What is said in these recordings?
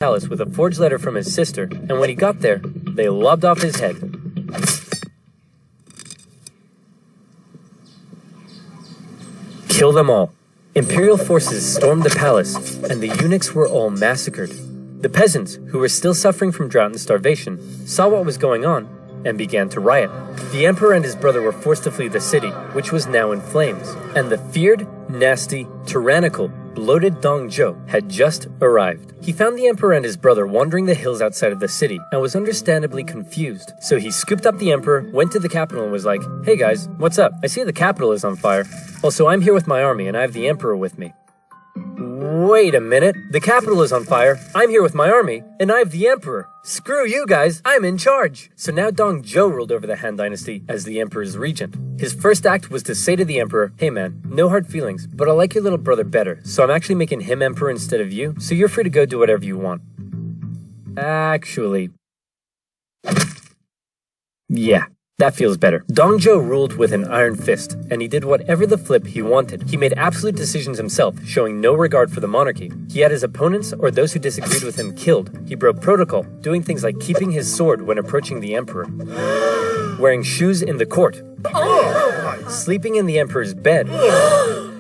palace with a forged letter from his sister, and when he got there, they lobbed off his head. Kill them all. Imperial forces stormed the palace, and the eunuchs were all massacred. The peasants, who were still suffering from drought and starvation, saw what was going on and began to riot. The emperor and his brother were forced to flee the city, which was now in flames, and the feared, nasty, tyrannical, bloated Dong Zhuo had just arrived. He found the emperor and his brother wandering the hills outside of the city and was understandably confused. So he scooped up the emperor, went to the capital and was like, "Hey guys, what's up? I see the capital is on fire. Also, I'm here with my army and I have the emperor with me." Wait a minute, the capital is on fire, I'm here with my army, and I have the emperor. Screw you guys, I'm in charge. So now Dong Zhuo ruled over the Han Dynasty as the emperor's regent. His first act was to say to the emperor, "Hey man, no hard feelings, but I like your little brother better, so I'm actually making him emperor instead of you, so you're free to go do whatever you want." Actually, yeah. That feels better. Dong Zhuo ruled with an iron fist, and he did whatever the flip he wanted. He made absolute decisions himself, showing no regard for the monarchy. He had his opponents or those who disagreed with him killed. He broke protocol, doing things like keeping his sword when approaching the emperor, wearing shoes in the court, sleeping in the emperor's bed,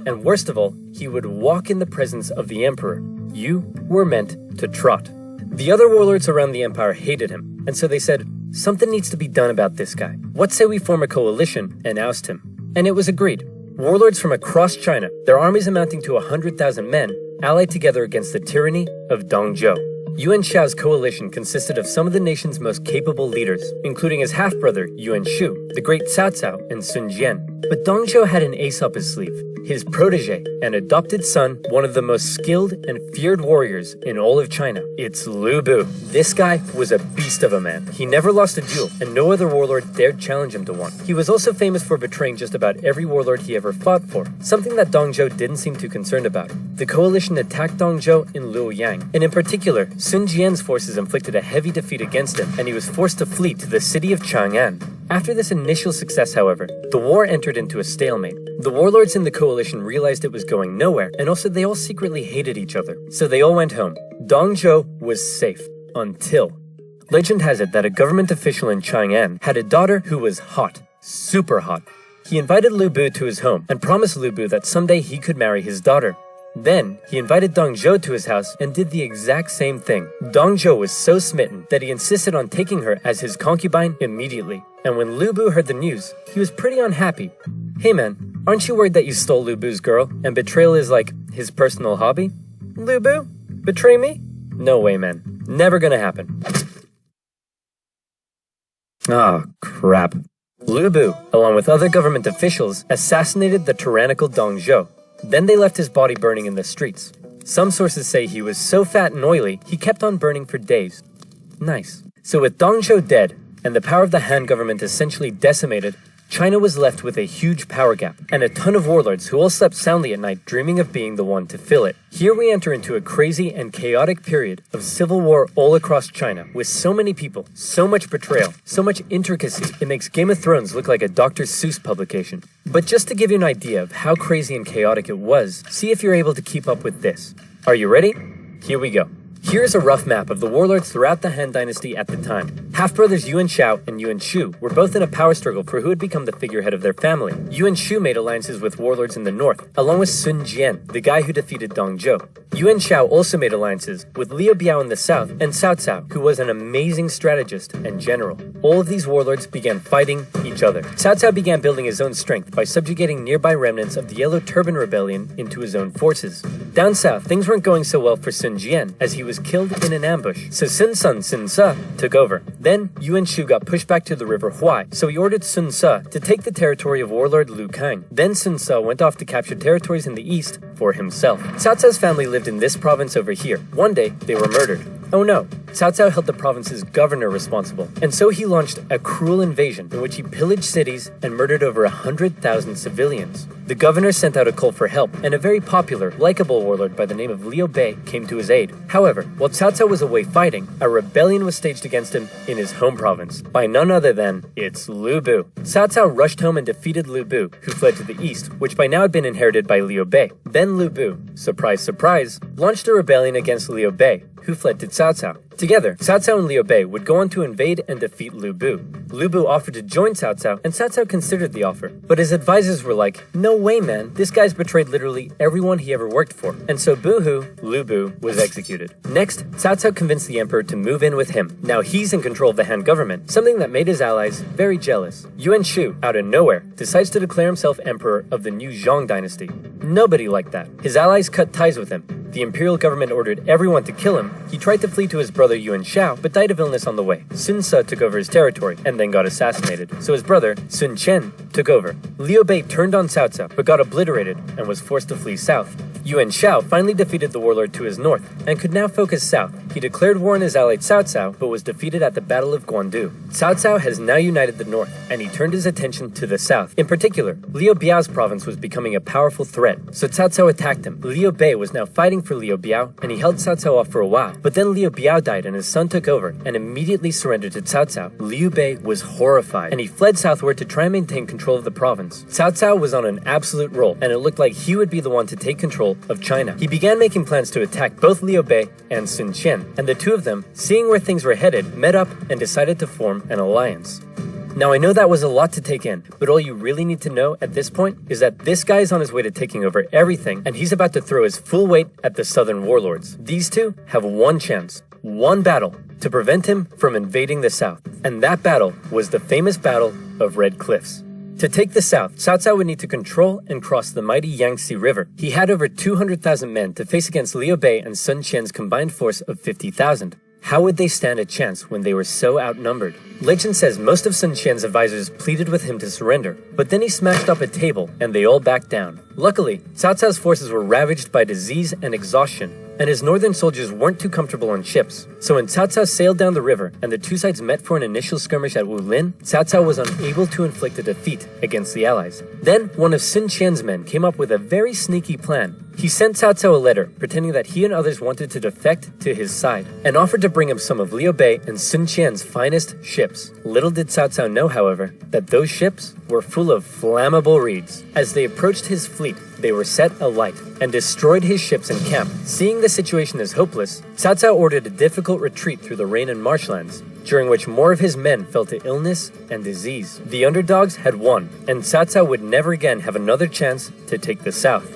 and worst of all, he would walk in the presence of the emperor. You were meant to trot. The other warlords around the empire hated him, and so they said, "Something needs to be done about this guy. What say we form a coalition and oust him?" And it was agreed. Warlords from across China, their armies amounting to 100,000 men, allied together against the tyranny of Dong Zhuo. Yuan Shao's coalition consisted of some of the nation's most capable leaders, including his half-brother Yuan Shu, the great Cao Cao, and Sun Jian. But Dong Zhuo had an ace up his sleeve. His protege and adopted son, one of the most skilled and feared warriors in all of China. It's Lu Bu. This guy was a beast of a man. He never lost a duel, and no other warlord dared challenge him to one. He was also famous for betraying just about every warlord he ever fought for, something that Dong Zhuo didn't seem too concerned about. The coalition attacked Dong Zhuo in Luoyang, and in particular, Sun Jian's forces inflicted a heavy defeat against him, and he was forced to flee to the city of Chang'an. After this initial success, however, the war entered into a stalemate. The warlords in the coalition realized it was going nowhere, and also they all secretly hated each other. So they all went home. Dong Zhuo was safe. Until legend has it that a government official in Chang'an had a daughter who was hot. Super hot. He invited Lu Bu to his home and promised Lu Bu that someday he could marry his daughter. Then, he invited Dong Zhuo to his house and did the exact same thing. Dong Zhuo was so smitten that he insisted on taking her as his concubine immediately. And when Lu Bu heard the news, he was pretty unhappy. "Hey man, aren't you worried that you stole Lu Bu's girl and betrayal is like his personal hobby?" "Lu Bu? Betray me? No way, man. Never gonna happen." Ah, crap. Lu Bu, along with other government officials, assassinated the tyrannical Dong Zhuo. Then they left his body burning in the streets. Some sources say he was so fat and oily, he kept on burning for days. Nice. So with Dong Zhuo dead, and the power of the Han government essentially decimated, China was left with a huge power gap, and a ton of warlords who all slept soundly at night dreaming of being the one to fill it. Here we enter into a crazy and chaotic period of civil war all across China, with so many people, so much betrayal, so much intricacy, it makes Game of Thrones look like a Dr. Seuss publication. But just to give you an idea of how crazy and chaotic it was, see if you're able to keep up with this. Are you ready? Here we go. Here's a rough map of the warlords throughout the Han Dynasty at the time. Half-brothers Yuan Shao and Yuan Shu were both in a power struggle for who would become the figurehead of their family. Yuan Shu made alliances with warlords in the north, along with Sun Jian, the guy who defeated Dong Zhuo. Yuan Shao also made alliances with Liu Biao in the south and Cao Cao, who was an amazing strategist and general. All of these warlords began fighting each other. Cao Cao began building his own strength by subjugating nearby remnants of the Yellow Turban Rebellion into his own forces. Down south, things weren't going so well for Sun Jian, as he was killed in an ambush, so Sun Ce took over. Then, Yuan Shu got pushed back to the river Huai, so he ordered Sun Ce to take the territory of warlord Lu Kang. Then Sun Ce went off to capture territories in the east for himself. Cao Cao's family lived in this province over here. One day, they were murdered. Oh no, Cao Cao held the province's governor responsible, and so he launched a cruel invasion in which he pillaged cities and murdered over 100,000 civilians. The governor sent out a call for help, and a very popular, likable warlord by the name of Liu Bei came to his aid. However, while Cao Cao was away fighting, a rebellion was staged against him in his home province by none other than it's Lu Bu. Cao Cao rushed home and defeated Lu Bu, who fled to the east, which by now had been inherited by Liu Bei. Then Lu Bu, surprise surprise, launched a rebellion against Liu Bei, who fled to Cao Cao. Together, Cao Cao and Liu Bei would go on to invade and defeat Lu Bu. Lu Bu offered to join Cao Cao, and Cao Cao considered the offer. But his advisors were like, no way, man, this guy's betrayed literally everyone he ever worked for. And so boo-hoo, Lu Bu was executed. Next, Cao Cao convinced the emperor to move in with him. Now he's in control of the Han government, something that made his allies very jealous. Yuan Shu, out of nowhere, decides to declare himself emperor of the new Zhong dynasty. Nobody liked that. His allies cut ties with him. The imperial government ordered everyone to kill him. He tried to flee to his brother Yuan Shao, but died of illness on the way. Sun Ce took over his territory and then got assassinated, so his brother, Sun Chen, took over. Liu Bei turned on Cao Cao, but got obliterated and was forced to flee south. Yuan Shao finally defeated the warlord to his north and could now focus south. He declared war on his ally Cao Cao, but was defeated at the Battle of Guandu. Cao Cao has now united the north, and he turned his attention to the south. In particular, Liu Biao's province was becoming a powerful threat, so Cao Cao attacked him. Liu Bei was now fighting for Liu Biao, and he held Cao Cao off for a while. But then Liu Biao died and his son took over, and immediately surrendered to Cao Cao. Liu Bei was horrified, and he fled southward to try and maintain control of the province. Cao Cao was on an absolute roll, and it looked like he would be the one to take control of China. He began making plans to attack both Liu Bei and Sun Chen, and the two of them, seeing where things were headed, met up and decided to form an alliance. Now I know that was a lot to take in, but all you really need to know at this point is that this guy is on his way to taking over everything, and he's about to throw his full weight at the southern warlords. These two have one chance, one battle, to prevent him from invading the south, and that battle was the famous Battle of Red Cliffs. To take the south, Cao Cao would need to control and cross the mighty Yangtze River. He had over 200,000 men to face against Liu Bei and Sun Qian's combined force of 50,000. How would they stand a chance when they were so outnumbered? Legend says most of Sun Qian's advisors pleaded with him to surrender, but then he smashed up a table and they all backed down. Luckily, Cao Cao's forces were ravaged by disease and exhaustion, and his northern soldiers weren't too comfortable on ships. So when Cao Cao sailed down the river and the two sides met for an initial skirmish at Wulin, Cao Cao was unable to inflict a defeat against the allies. Then one of Sun Qian's men came up with a very sneaky plan. He sent Cao Cao a letter pretending that he and others wanted to defect to his side, and offered to bring him some of Liu Bei and Sun Qian's finest ships. Little did Cao Cao know, however, that those ships were full of flammable reeds. As they approached his fleet, they were set alight and destroyed his ships and camp. Seeing the situation as hopeless, Cao Cao ordered a difficult retreat through the rain and marshlands, during which more of his men fell to illness and disease. The underdogs had won, and Cao Cao would never again have another chance to take the south.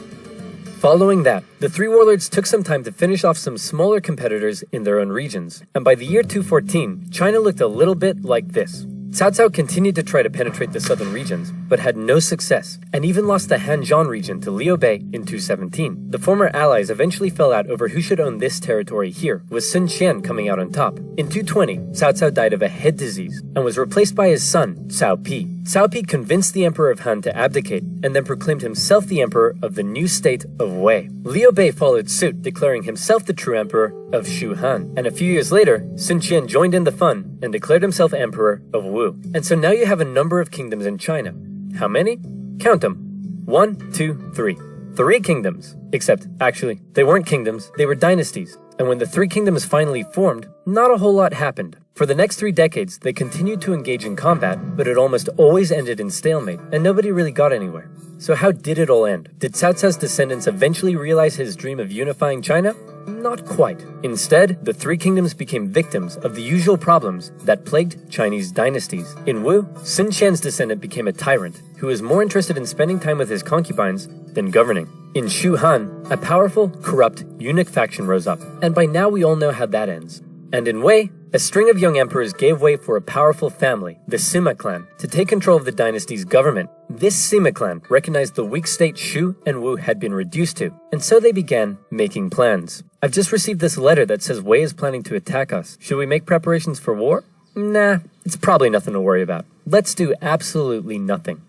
Following that, the three warlords took some time to finish off some smaller competitors in their own regions, and by the year 214, China looked a little bit like this. Cao Cao continued to try to penetrate the southern regions, but had no success, and even lost the Hanzhong region to Liu Bei in 217. The former allies eventually fell out over who should own this territory here, with Sun Qian coming out on top. In 220, Cao Cao died of a head disease, and was replaced by his son, Cao Pi. Cao Pi convinced the Emperor of Han to abdicate, and then proclaimed himself the Emperor of the new state of Wei. Liu Bei followed suit, declaring himself the true Emperor of Shu Han, and a few years later, Sun Qian joined in the fun and declared himself Emperor of Wu. And so now you have a number of kingdoms in China. How many? Count them. 1, 2, 3. 3 kingdoms. Except, actually, they weren't kingdoms, they were dynasties. And when the 3 kingdoms finally formed, not a whole lot happened. For the next 3 decades, they continued to engage in combat, but it almost always ended in stalemate, and nobody really got anywhere. So how did it all end? Did Cao Cao's descendants eventually realize his dream of unifying China? Not quite. Instead, the 3 kingdoms became victims of the usual problems that plagued Chinese dynasties. In Wu, Sun Qian's descendant became a tyrant, who was more interested in spending time with his concubines than governing. In Shu Han, a powerful, corrupt, eunuch faction rose up, and by now we all know how that ends. And in Wei, a string of young emperors gave way for a powerful family, the Sima clan, to take control of the dynasty's government. This Sima clan recognized the weak state Shu and Wu had been reduced to, and so they began making plans. I've just received this letter that says Wei is planning to attack us. Should we make preparations for war? Nah, it's probably nothing to worry about. Let's do absolutely nothing.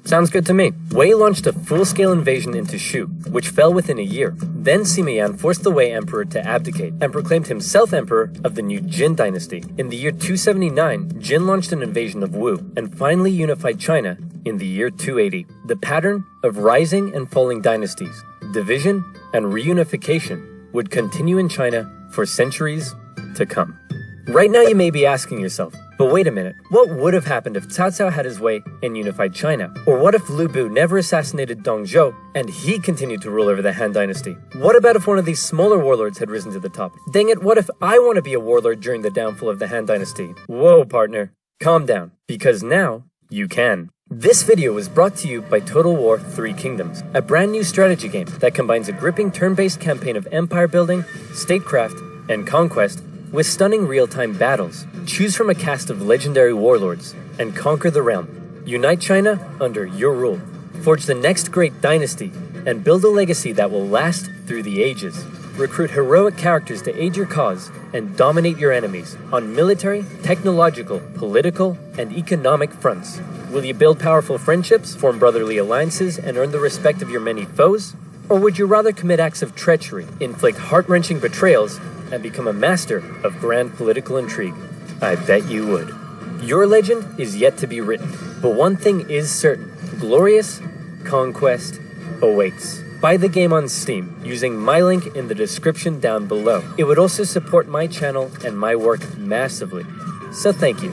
Sounds good to me. Wei launched a full-scale invasion into Shu, which fell within a year. Then Sima Yan forced the Wei emperor to abdicate and proclaimed himself emperor of the new Jin dynasty. In the year 279, Jin launched an invasion of Wu and finally unified China in the year 280. The pattern of rising and falling dynasties, division and reunification would continue in China for centuries to come. Right now you may be asking yourself, but wait a minute, what would have happened if Cao Cao had his way and unified China? Or what if Lu Bu never assassinated Dong Zhou and he continued to rule over the Han dynasty? What about if one of these smaller warlords had risen to the top? Dang it, what if I want to be a warlord during the downfall of the Han dynasty? Whoa, partner, calm down, because now you can. This video was brought to you by Total War 3 Kingdoms, a brand new strategy game that combines a gripping turn-based campaign of empire building, statecraft, and conquest with stunning real-time battles. Choose from a cast of legendary warlords and conquer the realm. Unite China under your rule. Forge the next great dynasty and build a legacy that will last through the ages. Recruit heroic characters to aid your cause and dominate your enemies on military, technological, political, and economic fronts. Will you build powerful friendships, form brotherly alliances, and earn the respect of your many foes? Or would you rather commit acts of treachery, inflict heart-wrenching betrayals, and become a master of grand political intrigue? I bet you would. Your legend is yet to be written, but one thing is certain: glorious conquest awaits. Buy the game on Steam using my link in the description down below. It would also support my channel and my work massively, so thank you.